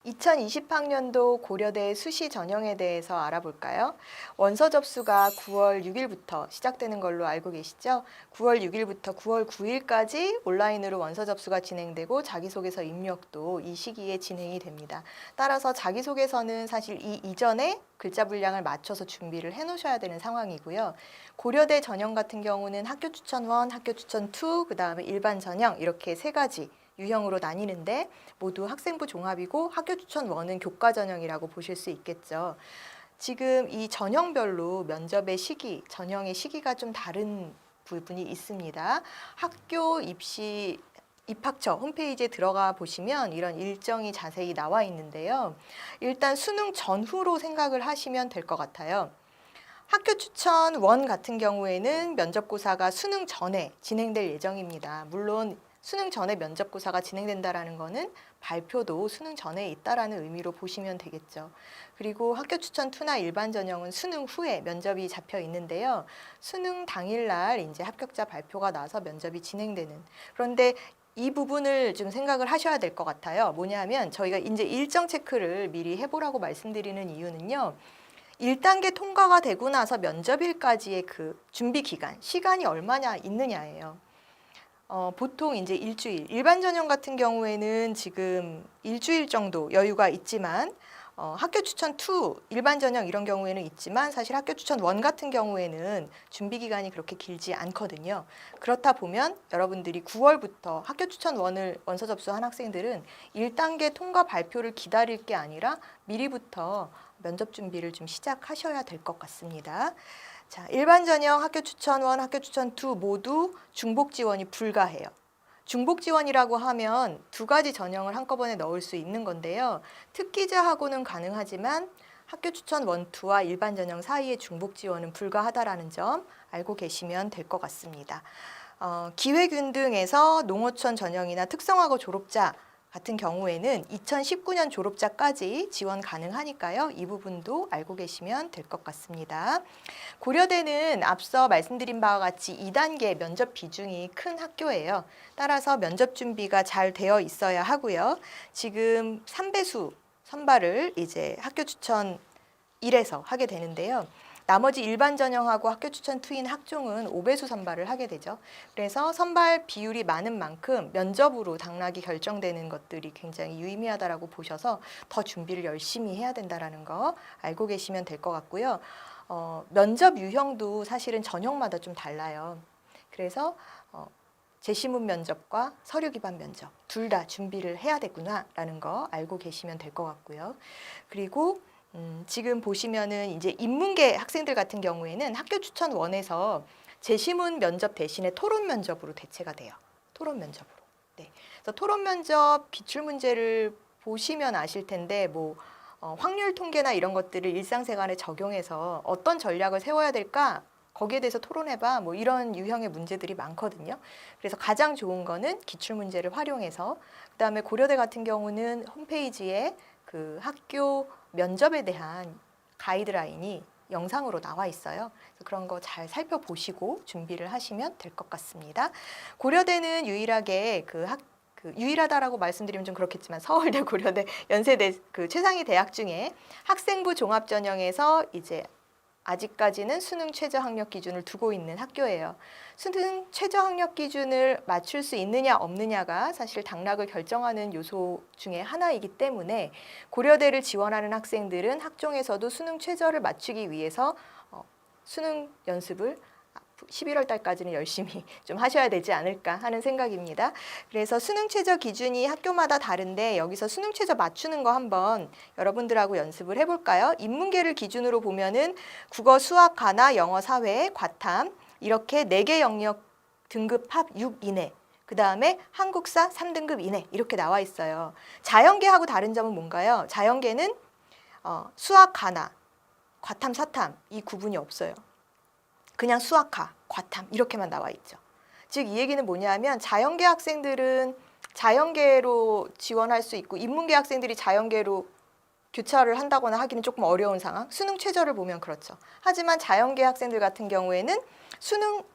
2020학년도 고려대 수시 전형에 대해서 알아볼까요? 원서 접수가 9월 6일부터 시작되는 걸로 알고 계시죠? 9월 6일부터 9월 9일까지 온라인으로 원서 접수가 진행되고 자기소개서 입력도 이 시기에 진행이 됩니다. 따라서 자기소개서는 사실 이 이전에 글자 분량을 맞춰서 준비를 해 놓으셔야 되는 상황이고요. 고려대 전형 같은 경우는 학교 추천 1, 학교 추천 2, 그 다음에 일반 전형 이렇게 세 가지 유형으로 나뉘는데 모두 학생부 종합이고 학교 추천 1은 교과 전형이라고 보실 수 있겠죠. 지금 이 전형별로 면접의 시기, 전형의 시기가 좀 다른 부분이 있습니다. 학교 입학처 홈페이지에 들어가 보시면 이런 일정이 자세히 나와 있는데요. 일단 수능 전후로 생각을 하시면 될 것 같아요. 학교 추천 1 같은 경우에는 면접고사가 수능 전에 진행될 예정입니다. 물론 수능 전에 면접고사가 진행된다라는 거는 발표도 수능 전에 있다라는 의미로 보시면 되겠죠. 그리고 학교 추천 2나 일반 전형은 수능 후에 면접이 잡혀 있는데요. 수능 당일날 이제 합격자 발표가 나서 면접이 진행되는. 그런데 이 부분을 좀 생각을 하셔야 될 것 같아요. 뭐냐면 저희가 이제 일정 체크를 미리 해보라고 말씀드리는 이유는요. 1단계 통과가 되고 나서 면접일까지의 그 준비 기간, 시간이 얼마나 있느냐예요. 보통 이제 일주일, 일반 전형 같은 경우에는 지금 일주일 정도 여유가 있지만 학교 추천 2, 일반 전형 이런 경우에는 있지만 사실 학교 추천 1 같은 경우에는 준비 기간이 그렇게 길지 않거든요. 그렇다 보면 여러분들이 9월부터 학교 추천 1을 원서 접수한 학생들은 1단계 통과 발표를 기다릴 게 아니라 미리부터 면접 준비를 좀 시작하셔야 될 것 같습니다. 자, 일반 전형 학교 추천 1, 학교 추천 2 모두 중복 지원이 불가해요. 중복 지원이라고 하면 두 가지 전형을 한꺼번에 넣을 수 있는 건데요. 특기자하고는 가능하지만 학교 추천 1, 2와 일반 전형 사이의 중복 지원은 불가하다라는 점 알고 계시면 될 것 같습니다. 기회균등에서 농어촌 전형이나 특성화고 졸업자 같은 경우에는 2019년 졸업자까지 지원 가능하니까요. 이 부분도 알고 계시면 될 것 같습니다. 고려대는 앞서 말씀드린 바와 같이 2단계 면접 비중이 큰 학교예요. 따라서 면접 준비가 잘 되어 있어야 하고요. 지금 3배수 선발을 이제 학교 추천 1에서 하게 되는데요. 나머지 일반 전형하고 학교 추천 2인 학종은 5배수 선발을 하게 되죠. 그래서 선발 비율이 많은 만큼 면접으로 당락이 결정되는 것들이 굉장히 유의미하다라고 보셔서 더 준비를 열심히 해야 된다라는 거 알고 계시면 될 것 같고요. 면접 유형도 사실은 전형마다 좀 달라요. 그래서 제시문 면접과 서류 기반 면접 둘 다 준비를 해야 되구나라는 거 알고 계시면 될 것 같고요. 그리고 지금 보시면은 이제 인문계 학생들 같은 경우에는 학교 추천 1에서 제시문 면접 대신에 토론 면접으로 대체가 돼요. 토론 면접으로. 네. 그래서 토론 면접 기출 문제를 보시면 아실 텐데 확률 통계나 이런 것들을 일상생활에 적용해서 어떤 전략을 세워야 될까? 거기에 대해서 토론해봐. 이런 유형의 문제들이 많거든요. 그래서 가장 좋은 거는 기출 문제를 활용해서 그다음에 고려대 같은 경우는 홈페이지에 그 학교 면접에 대한 가이드라인이 영상으로 나와 있어요. 그래서 그런 거 잘 살펴보시고 준비를 하시면 될 것 같습니다. 고려대는 유일하게 유일하다라고 말씀드리면 좀 그렇겠지만 서울대, 고려대, 연세대 그 최상위 대학 중에 학생부 종합 전형에서 이제 아직까지는 수능 최저 학력 기준을 두고 있는 학교예요. 수능 최저 학력 기준을 맞출 수 있느냐 없느냐가 사실 당락을 결정하는 요소 중에 하나이기 때문에 고려대를 지원하는 학생들은 학종에서도 수능 최저를 맞추기 위해서 수능 연습을 11월 달까지는 열심히 좀 하셔야 되지 않을까 하는 생각입니다. 그래서 수능 최저 기준이 학교마다 다른데 여기서 수능 최저 맞추는 거 한번 여러분들하고 연습을 해볼까요? 인문계를 기준으로 보면은 국어, 수학, 가나, 영어, 사회, 과탐 이렇게 4개 영역 등급 합 6 이내 그 다음에 한국사 3등급 이내 이렇게 나와 있어요. 자연계하고 다른 점은 뭔가요? 자연계는 수학, 가나, 과탐, 사탐 이 구분이 없어요. 그냥 수학과, 과탐 이렇게만 나와 있죠. 즉 이 얘기는 뭐냐면 자연계 학생들은 자연계로 지원할 수 있고 인문계 학생들이 자연계로 교차를 한다거나 하기는 조금 어려운 상황. 수능 최저를 보면 그렇죠. 하지만 자연계 학생들 같은 경우에는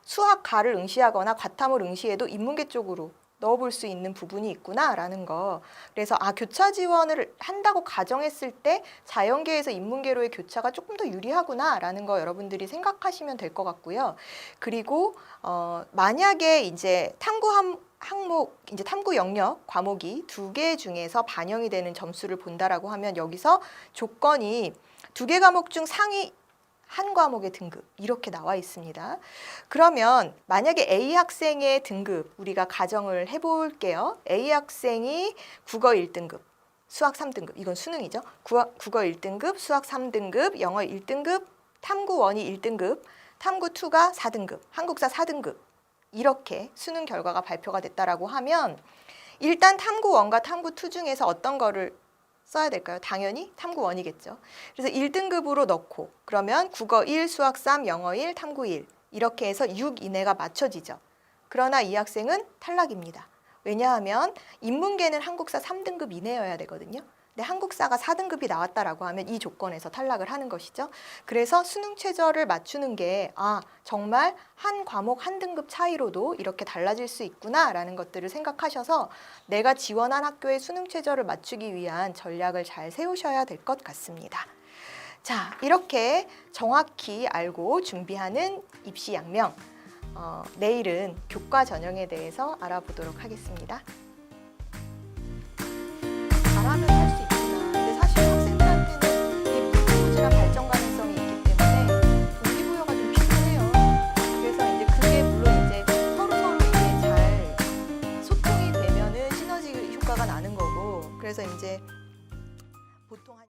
수학과를 응시하거나 과탐을 응시해도 인문계 쪽으로 넣어볼 수 있는 부분이 있구나라는 거. 그래서 교차 지원을 한다고 가정했을 때 자연계에서 인문계로의 교차가 조금 더 유리하구나라는 거 여러분들이 생각하시면 될 것 같고요. 그리고 만약에 이제 항목, 이제 탐구 영역 과목이 2개 중에서 반영이 되는 점수를 본다라고 하면 여기서 조건이 2개 과목 중 상위 한 과목의 등급 이렇게 나와 있습니다. 그러면 만약에 A 학생의 등급 우리가 가정을 해볼게요. A 학생이 국어 1등급, 수학 3등급, 이건 수능이죠. 국어 1등급, 수학 3등급, 영어 1등급, 탐구 1이 1등급, 탐구 2가 4등급, 한국사 4등급 이렇게 수능 결과가 발표가 됐다라고 하면 일단 탐구 1과 탐구 2 중에서 어떤 거를 써야 될까요? 당연히 탐구 1이겠죠. 그래서 1등급으로 넣고 그러면 국어 1, 수학 3, 영어 1, 탐구 1 이렇게 해서 6 이내가 맞춰지죠. 그러나 이 학생은 탈락입니다. 왜냐하면 인문계는 한국사 3등급 이내여야 되거든요. 근데 한국사가 4등급이 나왔다라고 하면 이 조건에서 탈락을 하는 것이죠. 그래서 수능 최저를 맞추는 게 정말 한 과목 한 등급 차이로도 이렇게 달라질 수 있구나라는 것들을 생각하셔서 내가 지원한 학교의 수능 최저를 맞추기 위한 전략을 잘 세우셔야 될 것 같습니다. 자, 이렇게 정확히 알고 준비하는 입시 양명. 내일은 교과 전형에 대해서 알아보도록 하겠습니다.